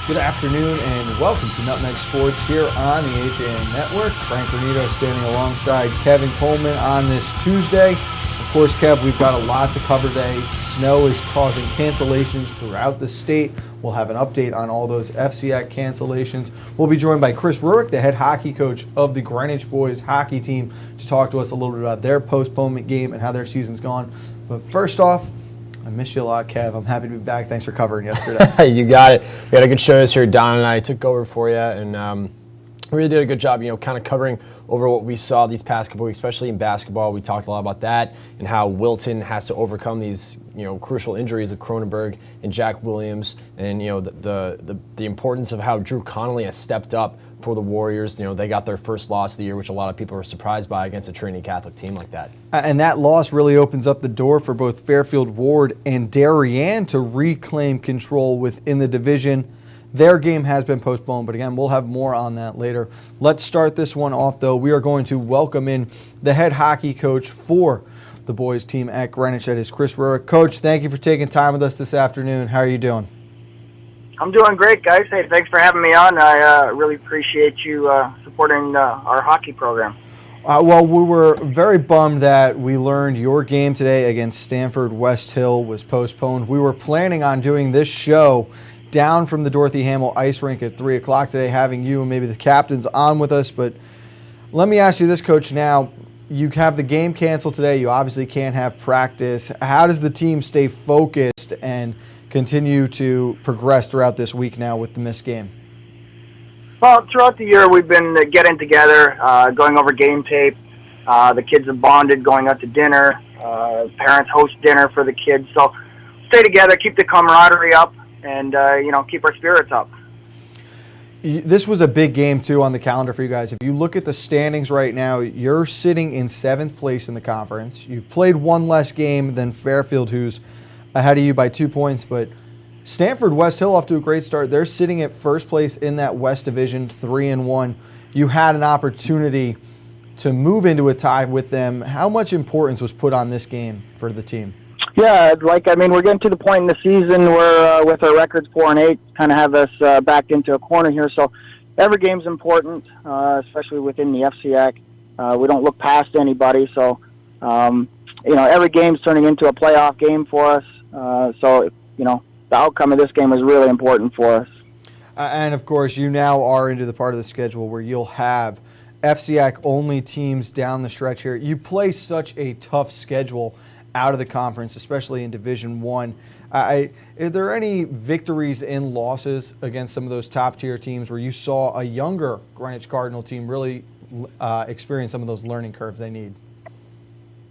Good afternoon and welcome to Nutmeg Sports here on the HAN Network. Frank Granito standing alongside Kevin Coleman on this Tuesday. Of course, Kev, we've got a lot to cover today. Snow is causing cancellations throughout the state. We'll have an update on all those FCAC cancellations. We'll be joined by Chris Roark, the head hockey coach of the Greenwich boys hockey team, to talk to us a little bit about their postponement game and how their season's gone. But first off, I missed you a lot, Kev. I'm happy to be back. Thanks for covering yesterday. You got it. We had a good show this year. Don and I took over for you, and really did a good job, kind of covering over what we saw these past couple weeks, especially in basketball. We talked a lot about that and how Wilton has to overcome these, crucial injuries with Cronenberg and Jack Williams, and the importance of how Drew Connolly has stepped up for the Warriors. They got their first loss of the year, which a lot of people were surprised by against a Trinity Catholic team like that. And that loss really opens up the door for both Fairfield Ward and Darien to reclaim control within the division. Their game has been postponed, but again, we'll have more on that later. Let's start this one off, though. We are going to welcome in the head hockey coach for the boys team at Greenwich. That is Chris Roark. Coach, thank you for taking time with us this afternoon. How are you doing? I'm doing great, guys. Hey, thanks for having me on. I really appreciate you supporting our hockey program. Well, we were very bummed that we learned your game today against Stanford West Hill was postponed. We were planning on doing this show down from the Dorothy Hamill Ice Rink at 3 o'clock today, having you and maybe the captains on with us. But let me ask you this, Coach, now. You have the game canceled today. You obviously can't have practice. How does the team stay focused and continue to progress throughout this week now with the missed game? Well, throughout the year, we've been getting together, going over game tape. The kids have bonded, going out to dinner. Parents host dinner for the kids. So stay together, keep the camaraderie up, and, keep our spirits up. This was a big game, too, on the calendar for you guys. If you look at the standings right now, you're sitting in 7th place in the conference. You've played one less game than Fairfield, who's ahead of you by 2 points, but Stanford West Hill off to a great start. They're sitting at first place in that West Division, 3-1. You had an opportunity to move into a tie with them. How much importance was put on this game for the team? Yeah, we're getting to the point in the season where with our records 4-8, kind of have us backed into a corner here. So every game's important, especially within the FCAC. We don't look past anybody. So, every game's turning into a playoff game for us. The outcome of this game is really important for us. And, of course, you now are into the part of the schedule where you'll have FCAC-only teams down the stretch here. You play such a tough schedule out of the conference, especially in Division I. Are there any victories and losses against some of those top-tier teams where you saw a younger Greenwich Cardinal team really experience some of those learning curves they need?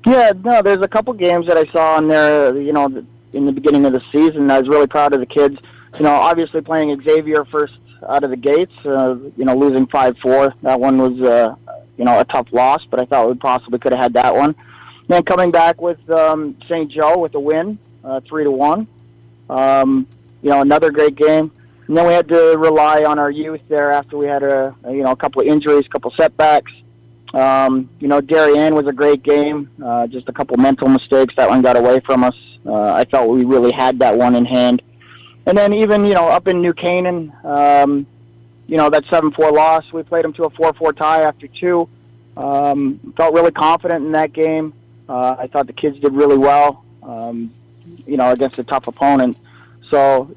Yeah, no, there's a couple games that I saw in there, in the beginning of the season. I was really proud of the kids. Obviously playing Xavier first out of the gates, losing 5-4. That one was, a tough loss, but I thought we possibly could have had that one. Then coming back with St. Joe with a win, 3-1. Another great game. And then we had to rely on our youth there after we had a couple of injuries, a couple of setbacks. Darien was a great game. Just a couple mental mistakes. That one got away from us. I felt we really had that one in hand. And then even, up in New Canaan, that 7-4 loss, we played them to a 4-4 tie after 2. Felt really confident in that game. I thought the kids did really well, against a tough opponent. So,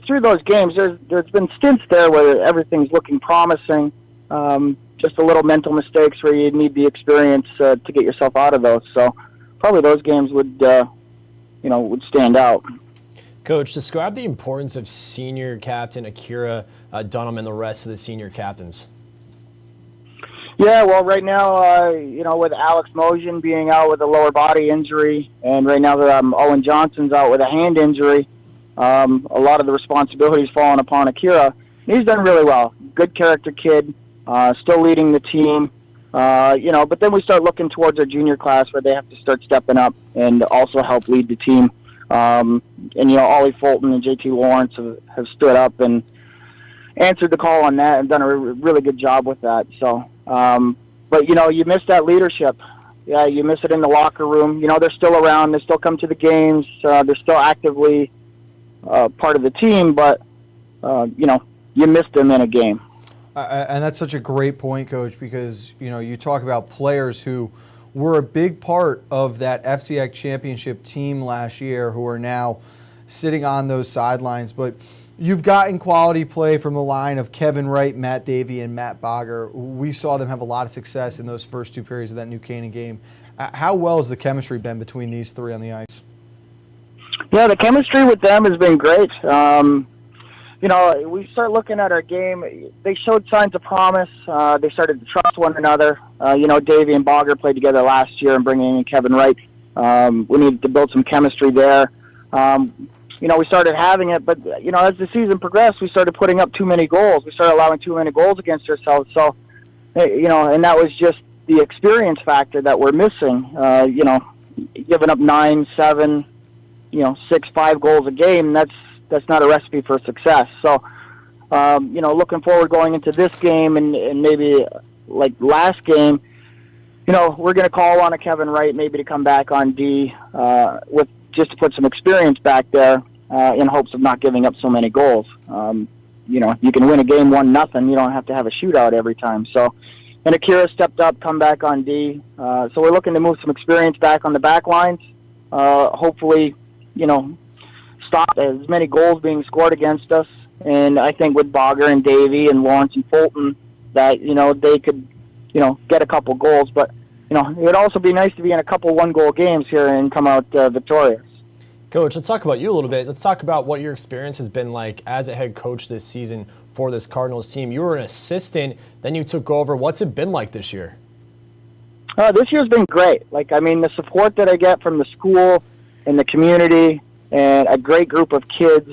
through those games, there's been stints there where everything's looking promising. Just a little mental mistakes where you need the experience to get yourself out of those. So probably those games would stand out. Coach, describe the importance of senior captain Akira Dunham and the rest of the senior captains. Yeah, well, right now, with Alex Mojan being out with a lower body injury, and right now Owen Johnson's out with a hand injury, a lot of the responsibility's fallen upon Akira. He's done really well. Good character kid, still leading the team. But then we start looking towards our junior class where they have to start stepping up and also help lead the team. Ollie Fulton and JT Lawrence have stood up and answered the call on that and done a really good job with that. So, but you miss that leadership. Yeah, you miss it in the locker room. They're still around. They still come to the games. They're still actively part of the team, but you missed them in a game. And that's such a great point, Coach, because you talk about players who were a big part of that FCX championship team last year who are now sitting on those sidelines. But you've gotten quality play from the line of Kevin Wright, Matt Davey, and Matt Bogger. We saw them have a lot of success in those first 2 periods of that New Canaan game. How well has the chemistry been between these 3 on the ice? Yeah, the chemistry with them has been great. We start looking at our game. They showed signs of promise. They started to trust one another. Davey and Bogger played together last year, and bringing in Kevin Wright, we needed to build some chemistry there. We started having it, but as the season progressed, we started putting up too many goals. We started allowing too many goals against ourselves. So, and that was just the experience factor that we're missing. Giving up 9, 7, 6, 5 goals a game. That's not a recipe for success. So, looking forward going into this game and maybe like last game, we're going to call on a Kevin Wright maybe to come back on D with just to put some experience back there in hopes of not giving up so many goals. You can win a game 1-0. You don't have to have a shootout every time. So, and Akira stepped up, come back on D. So we're looking to move some experience back on the back lines. Hopefully, stop as many goals being scored against us. And I think with Bogger and Davey and Lawrence and Fulton that, they could, get a couple goals. But, it would also be nice to be in a couple 1-goal games here and come out victorious. Coach, let's talk about you a little bit. Let's talk about what your experience has been like as a head coach this season for this Cardinals team. You were an assistant, then you took over. What's it been like this year? This year's been great. The support that I get from the school and the community and a great group of kids,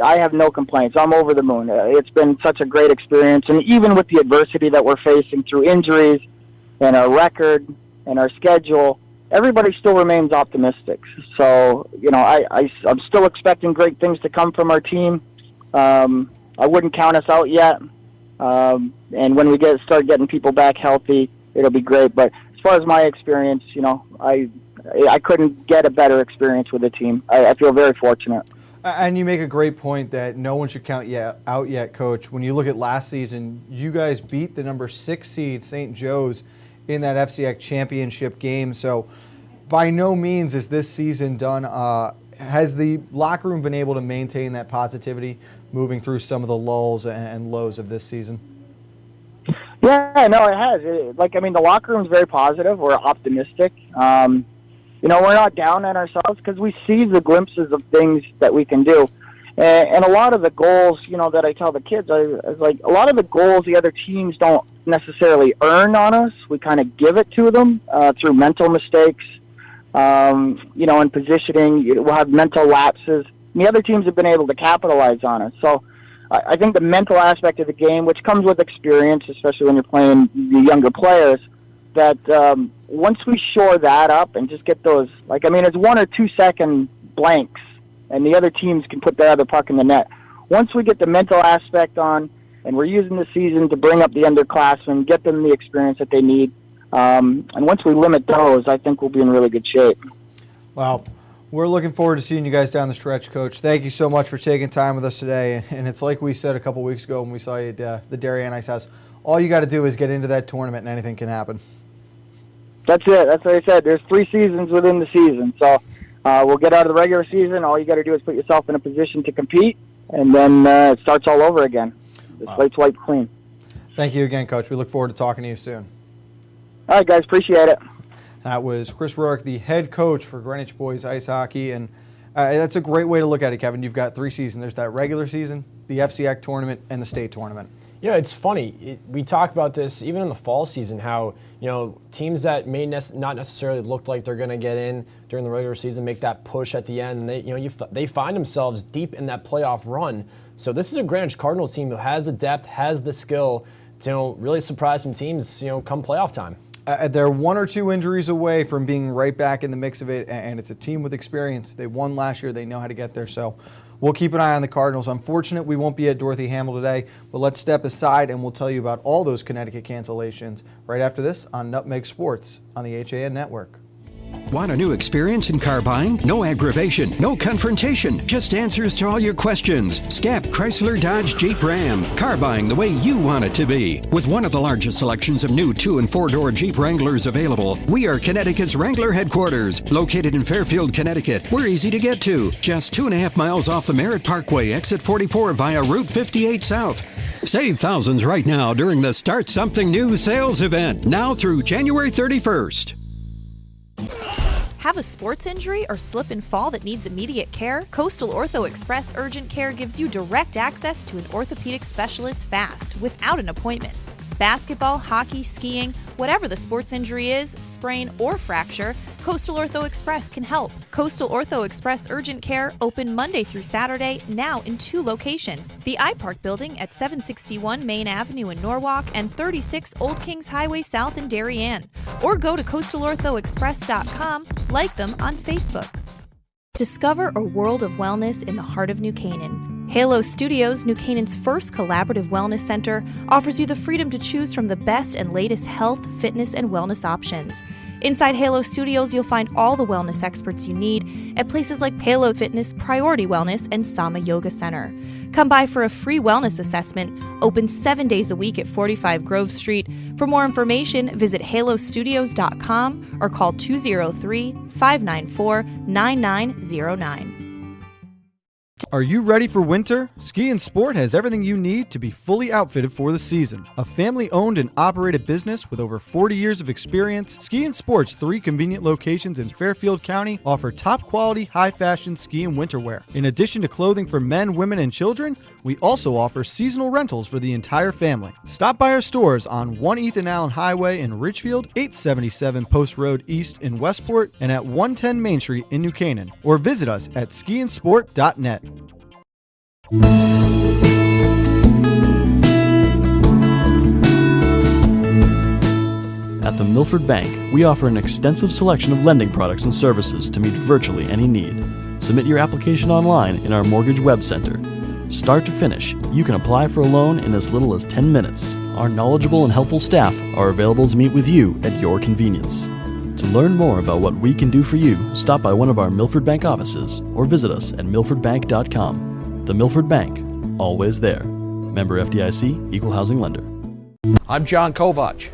I have no complaints. I'm over the moon. It's been such a great experience. And even with the adversity that we're facing through injuries and our record and our schedule, everybody still remains optimistic. So, I'm still expecting great things to come from our team. I wouldn't count us out yet. And when we start getting people back healthy, it'll be great. But as far as my experience, I couldn't get a better experience with the team. I feel very fortunate. And you make a great point that no one should count out yet, Coach. When you look at last season, you guys beat the number 6 seed, St. Joe's, in that FCX championship game. So by no means is this season done. Has the locker room been able to maintain that positivity moving through some of the lulls and lows of this season? Yeah, no, it has. The locker room's very positive. We're optimistic. We're not down on ourselves because we see the glimpses of things that we can do. And a lot of the goals, that I tell the kids, a lot of the goals the other teams don't necessarily earn on us. We kind of give it to them through mental mistakes, in positioning. We'll have mental lapses. And the other teams have been able to capitalize on it. So I think the mental aspect of the game, which comes with experience, especially when you're playing the younger players, that once we shore that up and just get those, it's 1 or 2 second blanks, and the other teams can put their other puck in the net. Once we get the mental aspect on, and we're using the season to bring up the underclassmen, get them the experience that they need, and once we limit those, I think we'll be in really good shape. Well, we're looking forward to seeing you guys down the stretch, Coach. Thank you so much for taking time with us today. And it's like we said a couple weeks ago when we saw you at the Darien Ice House. All you got to do is get into that tournament, and anything can happen. That's it. That's what I said. There's 3 seasons within the season. So we'll get out of the regular season. All you got to do is put yourself in a position to compete, and then it starts all over again. The slate's wiped clean. Thank you again, Coach. We look forward to talking to you soon. All right, guys. Appreciate it. That was Chris Roark, the head coach for Greenwich Boys Ice Hockey. And that's a great way to look at it, Kevin. You've got 3 seasons. There's that regular season, the FCX tournament, and the state tournament. Yeah, it's funny. We talk about this even in the fall season, how teams that may not necessarily look like they're going to get in during the regular season make that push at the end, and they find themselves deep in that playoff run. So this is a Greenwich Cardinals team who has the depth, has the skill to really surprise some teams, come playoff time. They're 1 or 2 injuries away from being right back in the mix of it, and it's a team with experience. They won last year. They know how to get there. So we'll keep an eye on the Cardinals. Unfortunate we won't be at Dorothy Hamill today, but let's step aside and we'll tell you about all those Connecticut cancellations right after this on Nutmeg Sports on the HAN Network. Want a new experience in car buying? No aggravation, no confrontation, just answers to all your questions. Scap Chrysler Dodge Jeep Ram. Car buying the way you want it to be. With one of the largest selections of new 2- and 4-door Jeep Wranglers available, we are Connecticut's Wrangler headquarters. Located in Fairfield, Connecticut, we're easy to get to. Just 2.5 miles off the Merritt Parkway, exit 44 via Route 58 South. Save thousands right now during the Start Something New sales event, now through January 31st. Have a sports injury or slip and fall that needs immediate care? Coastal Ortho Express Urgent Care gives you direct access to an orthopedic specialist fast, without an appointment. Basketball, hockey, skiing, whatever the sports injury is, sprain or fracture, Coastal Ortho Express can help. Coastal Ortho Express Urgent Care, open Monday through Saturday, now in 2 locations. The iPark Building at 761 Main Avenue in Norwalk and 36 Old Kings Highway South in Darien. Or go to coastalorthoexpress.com, like them on Facebook. Discover a world of wellness in the heart of New Canaan. Halo Studios, New Canaan's first collaborative wellness center, offers you the freedom to choose from the best and latest health, fitness, and wellness options. Inside Halo Studios, you'll find all the wellness experts you need at places like Halo Fitness, Priority Wellness, and Sama Yoga Center. Come by for a free wellness assessment, open 7 days a week at 45 Grove Street. For more information, visit halostudios.com or call 203-594-9909. Are you ready for winter? Ski and Sport has everything you need to be fully outfitted for the season. A family-owned and operated business with over 40 years of experience, Ski and Sport's 3 convenient locations in Fairfield County offer top-quality, high-fashion ski and winter wear. In addition to clothing for men, women, and children, we also offer seasonal rentals for the entire family. Stop by our stores on 1 Ethan Allen Highway in Ridgefield, 877 Post Road East in Westport, and at 110 Main Street in New Canaan. Or visit us at skiandsport.net. At the Milford Bank, we offer an extensive selection of lending products and services to meet virtually any need. Submit your application online in our Mortgage Web Center. Start to finish, you can apply for a loan in as little as 10 minutes. Our knowledgeable and helpful staff are available to meet with you at your convenience. To learn more about what we can do for you, stop by one of our Milford Bank offices or visit us at milfordbank.com. The Milford Bank, always there. Member FDIC, Equal Housing Lender. I'm John Kovach.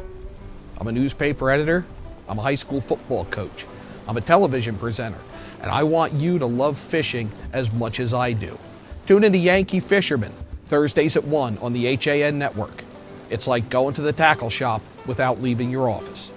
I'm a newspaper editor. I'm a high school football coach. I'm a television presenter. And I want you to love fishing as much as I do. Tune in to Yankee Fisherman, Thursdays at 1 on the HAN network. It's like going to the tackle shop without leaving your office.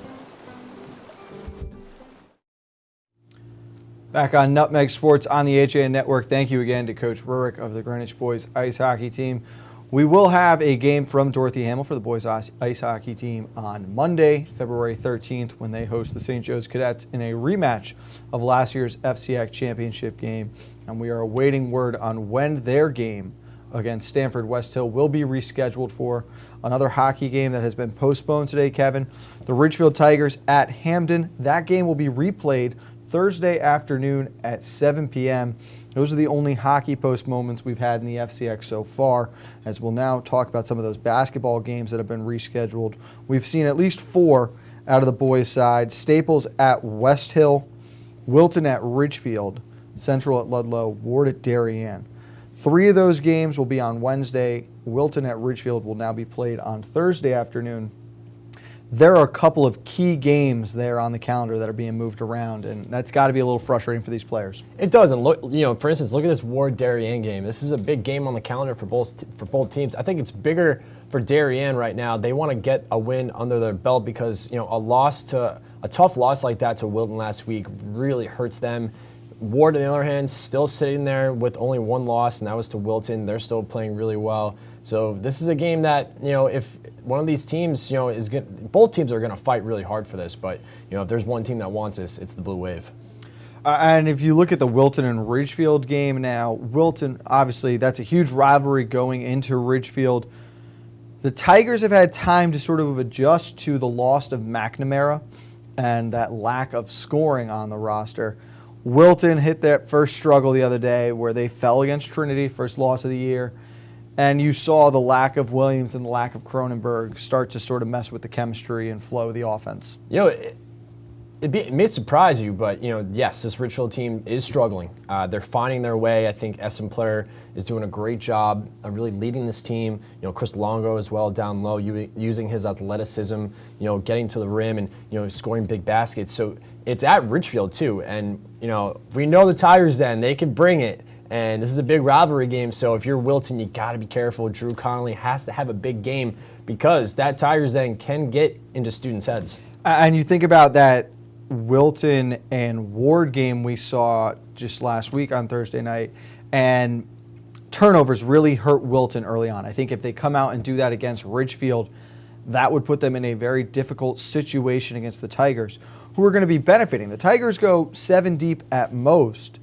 Back on Nutmeg Sports on the HAN Network. Thank you again to Coach Roark of the Greenwich Boys Ice Hockey Team. We will have a game from Dorothy Hamill for the Boys Ice Hockey Team on Monday, February 13th, when they host the St. Joe's Cadets in a rematch of last year's FCX championship game. And we are awaiting word on when their game against Stanford West Hill will be rescheduled for. Another hockey game that has been postponed today, Kevin. The Ridgefield Tigers at Hamden. That game will be replayed Thursday afternoon at 7 p.m. Those are the only hockey postponements we've had in the FCX so far, as we'll now talk about some of those basketball games that have been rescheduled. We've seen at least 4 out of the boys' side. Staples at West Hill, Wilton at Ridgefield, Central at Ludlow, Ward at Darien. 3 of those games will be on Wednesday. Wilton at Ridgefield will now be played on Thursday afternoon. There are a couple of key games there on the calendar that are being moved around, and that's got to be a little frustrating for these players. It does, and look, for instance, look at this Ward Darien game. This is a big game on the calendar for both teams. I think it's bigger for Darien right now. They want to get a win under their belt because a tough loss like that to Wilton last week really hurts them. Ward, on the other hand, still sitting there with only 1 loss, and that was to Wilton. They're still playing really well. So this is a game that, if one of these teams, both teams are going to fight really hard for this. But, if there's one team that wants this, it's the Blue Wave. And if you look at the Wilton and Ridgefield game now, Wilton, obviously, that's a huge rivalry going into Ridgefield. The Tigers have had time to sort of adjust to the loss of McNamara and that lack of scoring on the roster. Wilton hit that first struggle the other day where they fell against Trinity, first loss of the year. And you saw the lack of Williams and the lack of Cronenberg start to sort of mess with the chemistry and flow of the offense. It may surprise you, but yes, this Richfield team is struggling. They're finding their way. I think Essen Player is doing a great job of really leading this team. Chris Longo as well down low, using his athleticism, getting to the rim and scoring big baskets. So it's at Richfield too, and we know the Tigers Den, they can bring it. And this is a big rivalry game, so if you're Wilton, you got to be careful. Drew Connolly has to have a big game because that Tigers Den can get into students' heads. And you think about that Wilton and Ward game we saw just last week on Thursday night, and turnovers really hurt Wilton early on. I think if they come out and do that against Ridgefield, that would put them in a very difficult situation against the Tigers, who are going to be benefiting. The Tigers go 7 deep at most.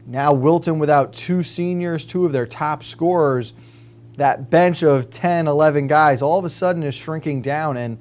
Now Wilton without 2 seniors, 2 of their top scorers, that bench of 10, 11 guys all of a sudden is shrinking down, and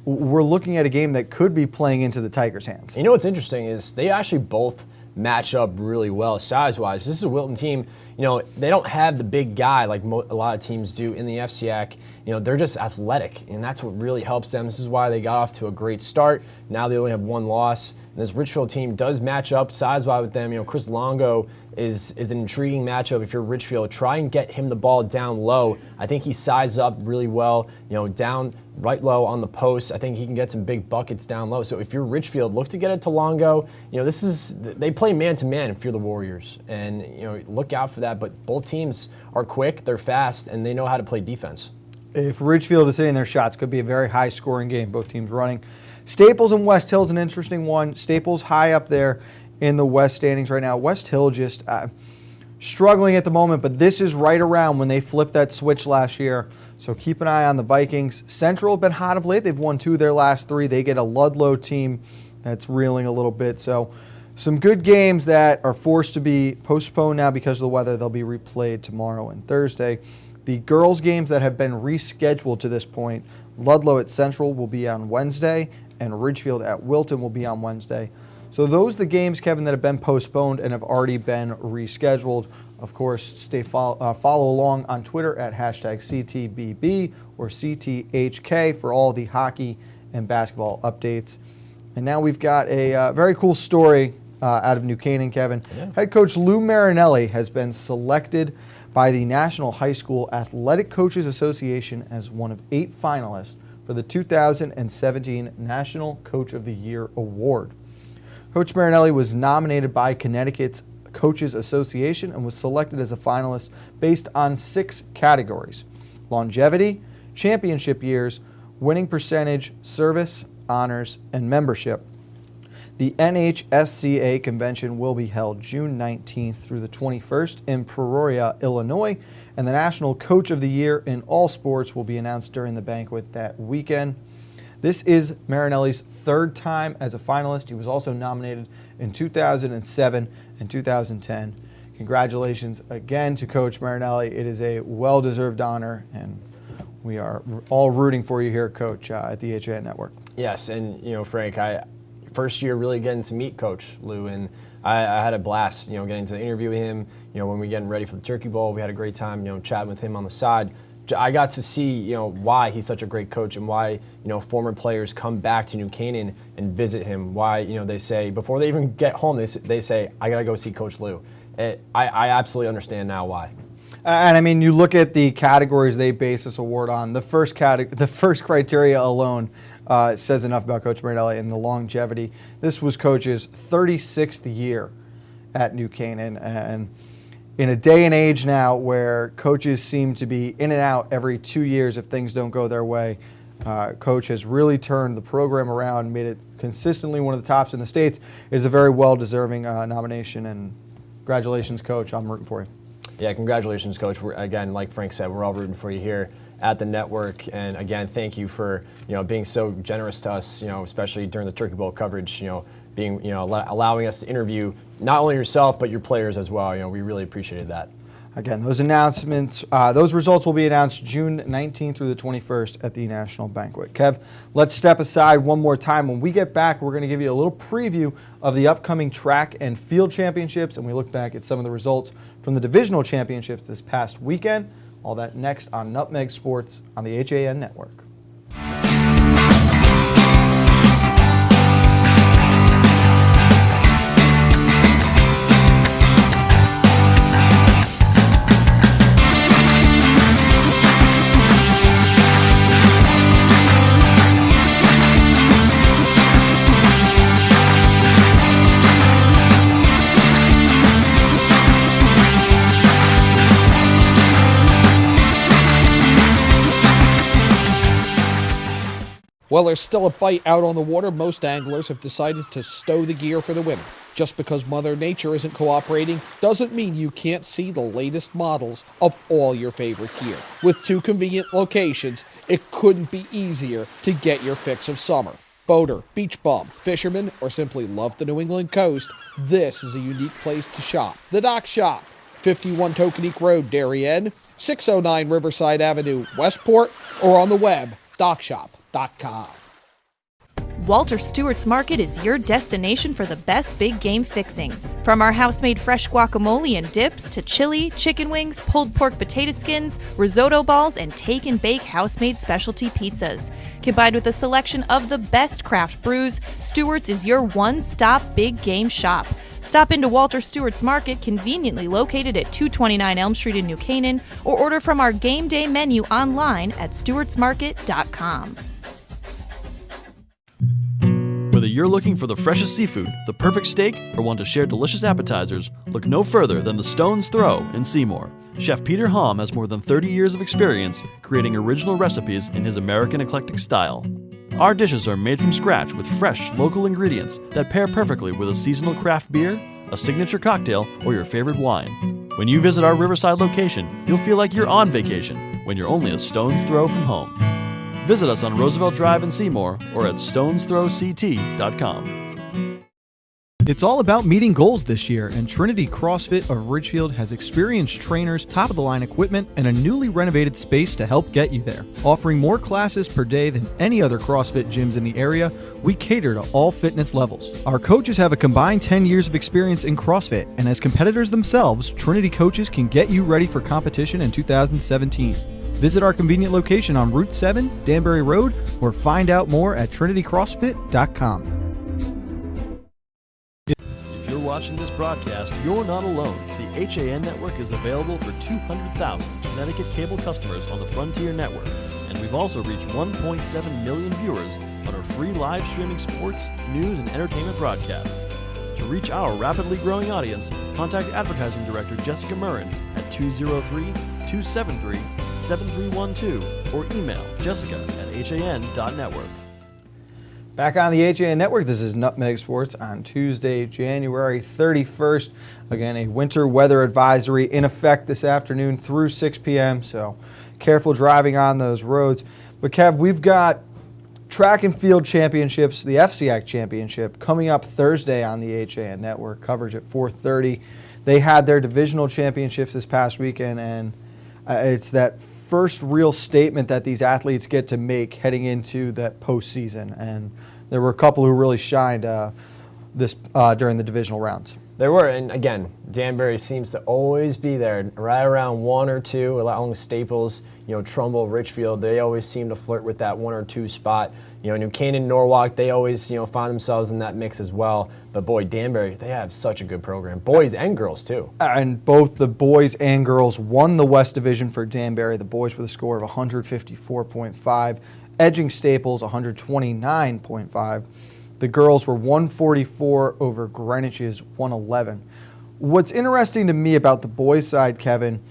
we're looking at a game that could be playing into the Tigers' hands. What's interesting is they actually both match up really well size-wise. This is a Wilton team, they don't have the big guy like a lot of teams do in the FCAC. They're just athletic, and that's what really helps them. This is why they got off to a great start. Now they only have 1 loss. And this Richfield team does match up size-wise with them. Chris Longo is an intriguing matchup if you're Richfield. Try and get him the ball down low. I think he sizes up really well, down right low on the post. I think he can get some big buckets down low. So if you're Richfield, look to get it to Longo. They play man-to-man if you're the Warriors. And, look out for that. But both teams are quick, they're fast, and they know how to play defense. If Ridgefield is hitting their shots, could be a very high-scoring game, both teams running. Staples and West Hill is an interesting one. Staples high up there in the West standings right now. West Hill just struggling at the moment, but this is right around when they flipped that switch last year. So keep an eye on the Vikings. Central have been hot of late. They've won 2 of their last 3. They get a Ludlow team that's reeling a little bit. So some good games that are forced to be postponed now because of the weather. They'll be replayed tomorrow and Thursday. The girls' games that have been rescheduled to this point, Ludlow at Central will be on Wednesday, and Ridgefield at Wilton will be on Wednesday. So those are the games, Kevin, that have been postponed and have already been rescheduled. Of course, follow along on Twitter at #CTBB or CTHK for all the hockey and basketball updates. And now we've got a very cool story out of New Canaan, Kevin. Yeah. Head coach Lou Marinelli has been selected by the National High School Athletic Coaches Association as one of 8 finalists for the 2017 National Coach of the Year Award. Coach Marinelli was nominated by Connecticut's Coaches Association and was selected as a finalist based on 6 categories: longevity, championship years, winning percentage, service, honors, and membership. The NHSCA convention will be held June 19th through the 21st in Peoria, Illinois, and the National Coach of the Year in all sports will be announced during the banquet that weekend. This is Marinelli's 3rd time as a finalist. He was also nominated in 2007 and 2010. Congratulations again to Coach Marinelli. It is a well-deserved honor, and we are all rooting for you here, Coach, at the HAN Network. Yes, and Frank, first year really getting to meet Coach Lou, and I had a blast, getting to interview him. When we were getting ready for the Turkey Bowl, we had a great time, chatting with him on the side. I got to see, why he's such a great coach and why, former players come back to New Canaan and visit him. Why, they say, before they even get home, they say, I got to go see Coach Lou. I absolutely understand now why. And I mean, you look at the categories they base this award on. The first criteria alone says enough about Coach Marinelli and the longevity. This was Coach's 36th year at New Canaan, and in a day and age now where coaches seem to be in and out every 2 years if things don't go their way, Coach has really turned the program around, made it consistently one of the tops in the States. It is a very well-deserving nomination, and congratulations, Coach. I'm rooting for you. Yeah, congratulations, Coach. Again, like Frank said, we're all rooting for you here at the network. And again, thank you for being so generous to us, especially during the Turkey Bowl coverage. Being allowing us to interview not only yourself but your players as well. We really appreciated that. Again, those announcements, those results will be announced June 19th through the 21st at the National Banquet. Kev, let's step aside one more time. When we get back, we're going to give you a little preview of the upcoming track and field championships, and we look back at some of the results from the divisional championships this past weekend. All that next on Nutmeg Sports on the HAN Network. While there's still a bite out on the water, most anglers have decided to stow the gear for the winter. Just because Mother Nature isn't cooperating doesn't mean you can't see the latest models of all your favorite gear. With 2 convenient locations, it couldn't be easier to get your fix of summer. Boater, beach bum, fisherman, or simply love the New England coast, this is a unique place to shop. The Dock Shop, 51 Tokenique Road, Darien, 609 Riverside Avenue, Westport, or on the web, dockshop.com. Walter Stewart's Market is your destination for the best big game fixings. From our house-made fresh guacamole and dips to chili, chicken wings, pulled pork potato skins, risotto balls, and take and bake house-made specialty pizzas. Combined with a selection of the best craft brews, Stewart's is your one-stop big game shop. Stop into Walter Stewart's Market, conveniently located at 229 Elm Street in New Canaan, or order from our game day menu online at stewartsmarket.com. Whether you're looking for the freshest seafood, the perfect steak, or want to share delicious appetizers, look no further than the Stone's Throw in Seymour. Chef Peter Hom has more than 30 years of experience creating original recipes in his American eclectic style. Our dishes are made from scratch with fresh, local ingredients that pair perfectly with a seasonal craft beer, a signature cocktail, or your favorite wine. When you visit our Riverside location, you'll feel like you're on vacation when you're only a stone's throw from home. Visit us on Roosevelt Drive in Seymour or at StonesThrowCT.com. It's all about meeting goals this year, and Trinity CrossFit of Ridgefield has experienced trainers, top-of-the-line equipment, and a newly renovated space to help get you there. Offering more classes per day than any other CrossFit gyms in the area, we cater to all fitness levels. Our coaches have a combined 10 years of experience in CrossFit, and as competitors themselves, Trinity coaches can get you ready for competition in 2017. Visit our convenient location on Route 7, Danbury Road, or find out more at trinitycrossfit.com. If you're watching this broadcast, you're not alone. The HAN network is available for 200,000 Connecticut cable customers on the Frontier network, and we've also reached 1.7 million viewers on our free live streaming sports, news, and entertainment broadcasts. To reach our rapidly growing audience, contact Advertising Director Jessica Murrin at 203-273-7312 or email jessica@han.network. Back on the HAN Network, this is Nutmeg Sports on Tuesday, January 31st. Again, a winter weather advisory in effect this afternoon through 6 p.m., so careful driving on those roads. But Kev, we've got track and field championships, the FCAC championship, coming up Thursday on the HAN Network, coverage at 4:30. They had their divisional championships this past weekend, and it's that first real statement that these athletes get to make heading into that postseason. And there were a couple who really shined during the divisional rounds. There were, and again, Danbury seems to always be there, right around 1 or 2, along with Staples, Trumbull, Richfield. They always seem to flirt with that 1 or 2 spot. New Canaan, Norwalk, they always, find themselves in that mix as well. But boy, Danbury, they have such a good program, boys and girls too. And both the boys and girls won the West Division for Danbury. The boys with a score of 154.5, edging Staples 129.5. The girls were 144 over Greenwich's 111. What's interesting to me about the boys' side, Kevin,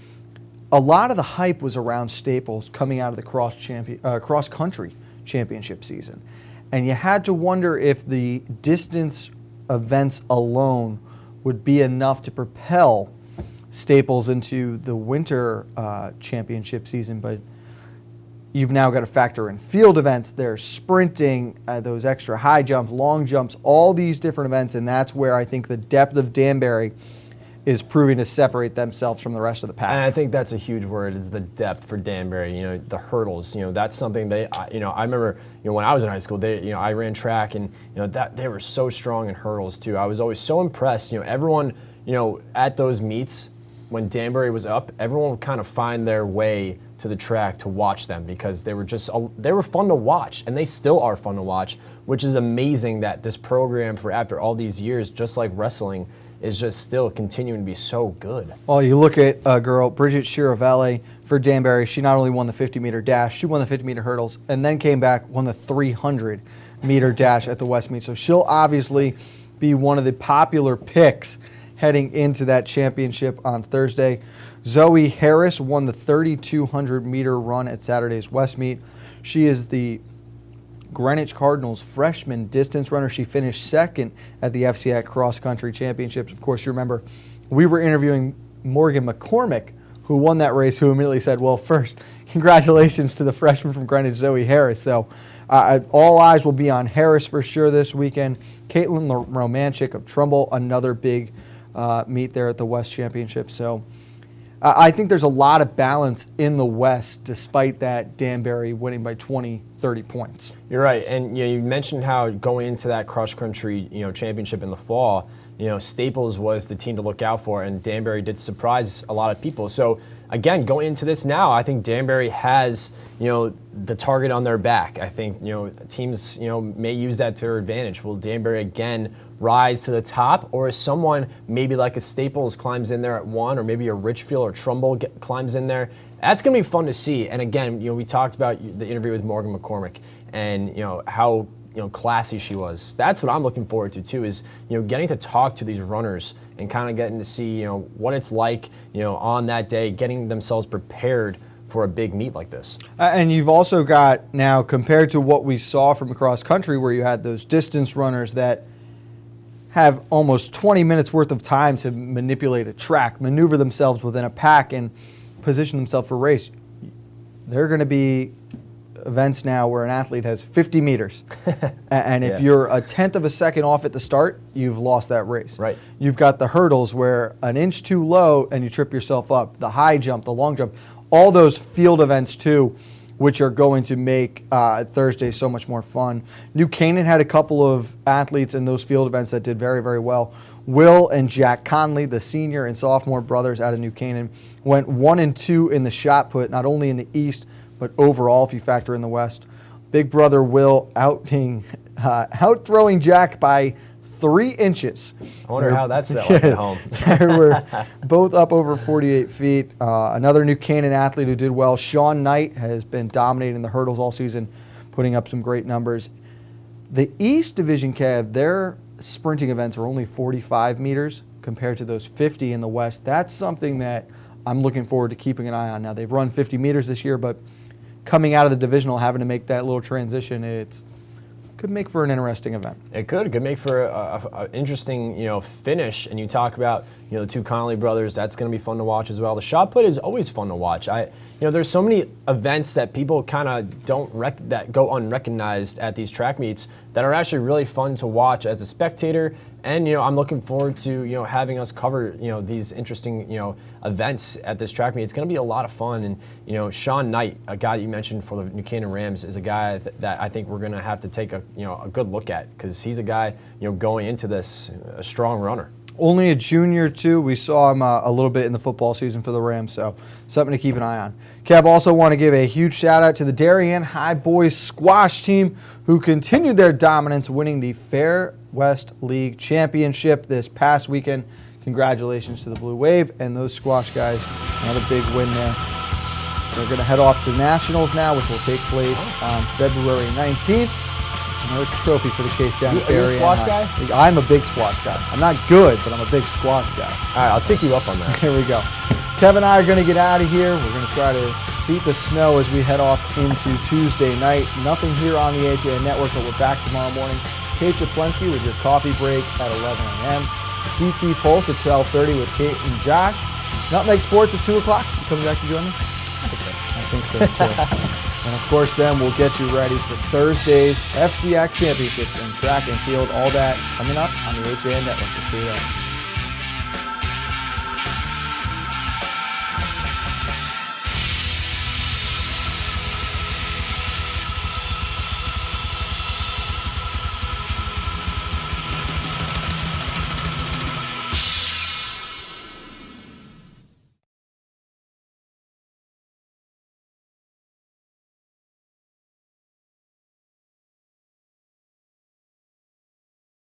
a lot of the hype was around Staples coming out of the cross-country championship season. And you had to wonder if the distance events alone would be enough to propel Staples into the winter championship season. But you've now got to factor in field events, there's sprinting, those extra high jumps, long jumps, all these different events, and that's where I think the depth of Danbury is proving to separate themselves from the rest of the pack. And I think that's a huge word, is the depth for Danbury. The hurdles, that's something I remember, when I was in high school, I ran track, and that they were so strong in hurdles too. I was always so impressed. Everyone, at those meets when Danbury was up, everyone would kind of find their way to the track to watch them, because they were fun to watch, and they still are fun to watch, which is amazing that this program, for after all these years, just like wrestling, is just still continuing to be so good. Well, you look at a girl, Bridget Chiaravelli for Danbury. She not only won the 50-meter dash, she won the 50-meter hurdles, and then came back, won the 300-meter dash at the West Meet. So she'll obviously be one of the popular picks heading into that championship on Thursday. Zoe Harris won the 3,200-meter run at Saturday's West Meet. She is the Greenwich Cardinals freshman distance runner. She finished second at the FCX Cross Country Championships. Of course, you remember we were interviewing Morgan McCormick, who won that race, who immediately said, well, first, congratulations to the freshman from Greenwich, Zoe Harris. So all eyes will be on Harris for sure this weekend. Caitlin Romanchik of Trumbull, another big meet there at the West Championship. So I think there's a lot of balance in the West, despite that Danbury winning by 20, 30 points. You're right, and you mentioned how going into that cross country championship in the fall, Staples was the team to look out for, and Danbury did surprise a lot of people. So again, going into this now, I think Danbury has the target on their back. I think teams may use that to their advantage. Will Danbury again rise to the top, or is someone maybe like a Staples climbs in there at 1, or maybe a Richfield or Trumbull climbs in there? That's going to be fun to see. And again, we talked about the interview with Morgan McCormick and how classy she was. That's what I'm looking forward to too, is getting to talk to these runners and kind of getting to see what it's like on that day, getting themselves prepared for a big meet like this. And you've also got now, compared to what we saw from cross country, where you had those distance runners that have almost 20 minutes worth of time to manipulate a track, maneuver themselves within a pack, and position themselves for race. There are going to be events now where an athlete has 50 meters. And if you're a tenth of a second off at the start, you've lost that race. Right. You've got the hurdles where an inch too low and you trip yourself up, the high jump, the long jump, all those field events too, which are going to make Thursday so much more fun. New Canaan had a couple of athletes in those field events that did very, very well. Will and Jack Conley, the senior and sophomore brothers out of New Canaan, went 1 and 2 in the shot put, not only in the East, but overall if you factor in the West. Big brother Will out-throwing Jack by 3 inches. I wonder how that's like at home. They were both up over 48 feet. Another New Canaan athlete who did well, Sean Knight, has been dominating the hurdles all season, putting up some great numbers. The East Division, Kev, their sprinting events are only 45 meters compared to those 50 in the West. That's something that I'm looking forward to keeping an eye on. Now, they've run 50 meters this year, but coming out of the divisional, having to make that little transition, could make for an interesting event. It could make for an interesting, finish. And you talk about, the 2 Connolly brothers. That's going to be fun to watch as well. The shot put is always fun to watch. There's so many events that people kind of that go unrecognized at these track meets that are actually really fun to watch as a spectator. And I'm looking forward to having us cover these interesting events at this track meet. It's going to be a lot of fun. And Sean Knight, a guy that you mentioned for the New Canaan Rams, is a guy that I think we're going to have to take a good look at, because he's a guy going into this a strong runner. Only a junior too. We saw him a little bit in the football season for the Rams, so something to keep an eye on. Kev, also want to give a huge shout out to the Darien High Boys squash team, who continued their dominance, winning the Fair West League Championship this past weekend. Congratulations to the Blue Wave and those squash guys. Another big win there. They're going to head off to Nationals now, which will take place on February 19th. It's another trophy for the case down at Darien. Are you a squash guy? I'm a big squash guy. I'm not good, but I'm a big squash guy. All right, I'll take you up on that. Here we go. Kevin and I are going to get out of here. We're going to try to beat the snow as we head off into Tuesday night. Nothing here on the AJN Network, but we're back tomorrow morning. Kate Japlensky with your coffee break at 11 a.m. CT Pulse at 12:30 with Kate and Josh. Nutmeg Sports at 2 o'clock. You coming back to join me? I think so too. And of course, then we'll get you ready for Thursday's FCX Championships in track and field. All that coming up on the AJN Network. We'll see you then.